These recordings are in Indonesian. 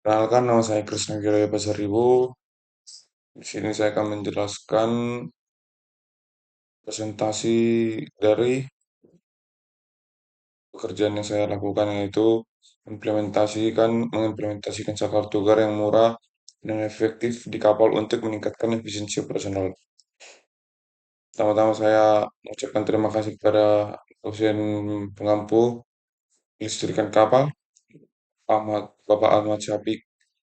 Perkenalkan, nama saya Krisna Wijaya Pasaribu. Di sini saya akan menjelaskan presentasi dari pekerjaan yang saya lakukan, yaitu mengimplementasikan saklar tugar yang murah dan efektif di kapal untuk meningkatkan efisiensi operasional. Pertama-tama saya mengucapkan terima kasih kepada dosen pengampu listrikan kapal, Bapak Ahmad Syafiq,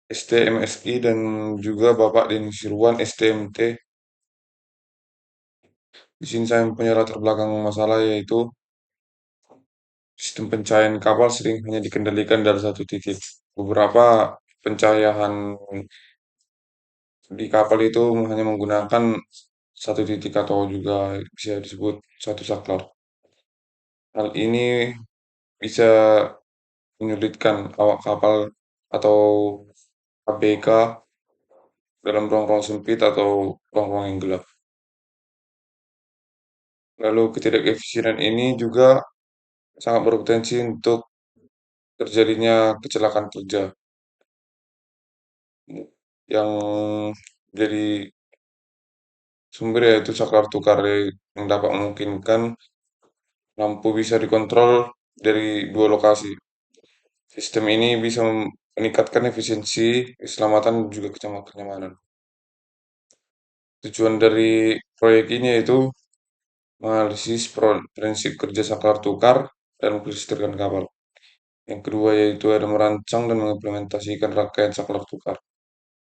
STMSI, dan juga Bapak Denny Sirwan, STMT. Di sini saya mempunyai latar belakang masalah, yaitu sistem pencahayaan kapal sering hanya dikendalikan dari satu titik. Beberapa pencahayaan di kapal itu hanya menggunakan satu titik atau juga bisa disebut satu saklar. Hal ini bisa menyulitkan awak kapal atau ABK dalam ruang-ruang sempit atau ruang-ruang yang gelap. Lalu ketidakefisienan ini juga sangat berpotensi untuk terjadinya kecelakaan kerja yang jadi sumber, yaitu saklar tukar yang dapat memungkinkan lampu bisa dikontrol dari dua lokasi. Sistem ini bisa meningkatkan efisiensi, keselamatan, dan juga kenyamanan. Tujuan dari proyek ini yaitu menganalisis prinsip kerja saklar tukar dan kelistrikan kapal. Yang kedua yaitu ada merancang dan mengimplementasikan rangkaian saklar tukar.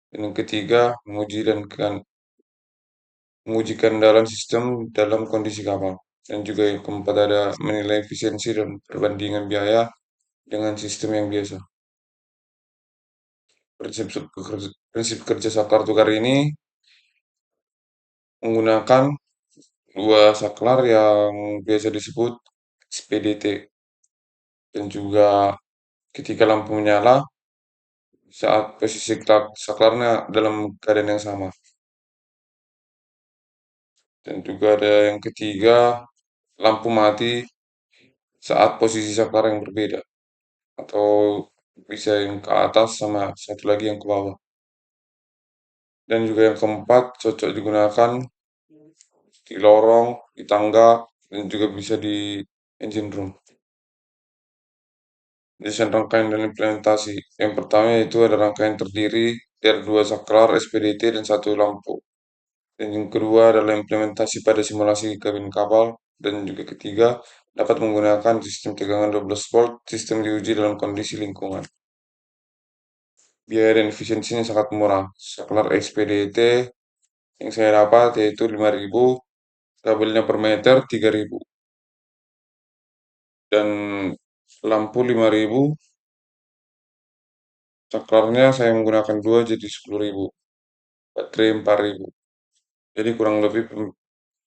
Dan yang ketiga, menguji keandalan sistem dalam kondisi kapal. Dan juga yang keempat ada menilai efisiensi dan perbandingan biaya dengan sistem yang biasa. Prinsip kerja saklar tukar ini menggunakan dua saklar yang biasa disebut SPDT, dan juga ketika lampu menyala saat posisi saklarnya dalam keadaan yang sama. Dan juga ada yang ketiga, lampu mati saat posisi saklar yang berbeda, atau bisa yang ke atas sama satu lagi yang ke bawah. Dan juga yang keempat cocok digunakan di lorong, di tangga, dan juga bisa di engine room. Desain rangkaian dan implementasi. Yang pertama yaitu ada rangkaian terdiri dari dua saklar SPDT dan satu lampu. Dan yang kedua adalah implementasi pada simulasi kabin kapal. Dan juga ketiga, dapat menggunakan sistem tegangan 12 volt, sistem diuji dalam kondisi lingkungan. Biaya dan efisiensinya sangat murah. Saklar SPDT yang saya dapat yaitu 5.000, kabelnya per meter 3.000. Dan lampu 5.000, saklarnya saya menggunakan dua jadi 10.000, baterai 4.000. Jadi kurang lebih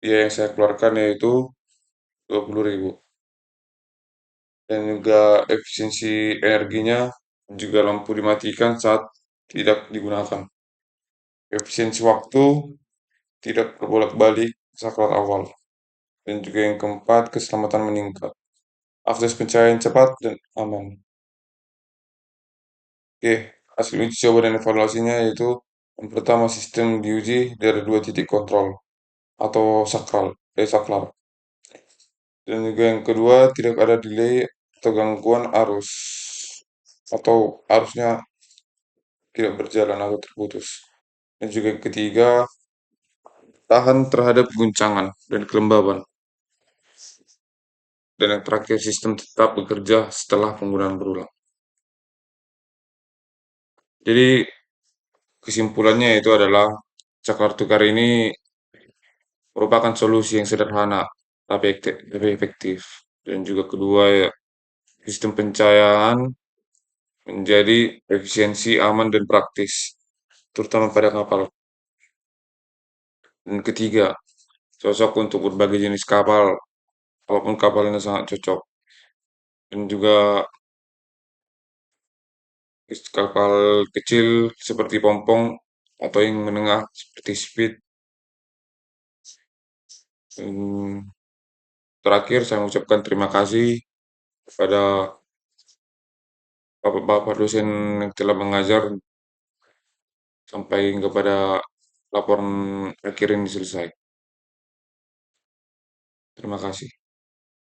biaya yang saya keluarkan yaitu 20.000. Dan juga efisiensi energinya juga lampu dimatikan saat tidak digunakan. Efisiensi waktu tidak berbolak-balik saklar awal. Dan juga yang keempat, keselamatan meningkat. Akses pencahayaan cepat dan aman. Oke, hasil uji coba dan evaluasinya yaitu yang pertama, sistem diuji dari dua titik kontrol atau saklar. Dan juga yang kedua, tidak ada delay atau gangguan arus, atau arusnya tidak berjalan atau terputus. Dan juga yang ketiga, tahan terhadap guncangan dan kelembaban. Dan yang terakhir, sistem tetap bekerja setelah penggunaan berulang. Jadi kesimpulannya itu adalah saklar tukar ini merupakan solusi yang sederhana tapi efektif. Dan juga kedua, ya, sistem pencahayaan menjadi efisiensi, aman, dan praktis, terutama pada kapal. Dan ketiga, cocok untuk berbagai jenis kapal, walaupun kapalnya sangat cocok. Dan juga kapal kecil seperti pompong atau yang menengah seperti speed. Dan terakhir, saya mengucapkan terima kasih kepada bapak-bapak dosen yang telah mengajar sampai kepada laporan akhir ini selesai. Terima kasih.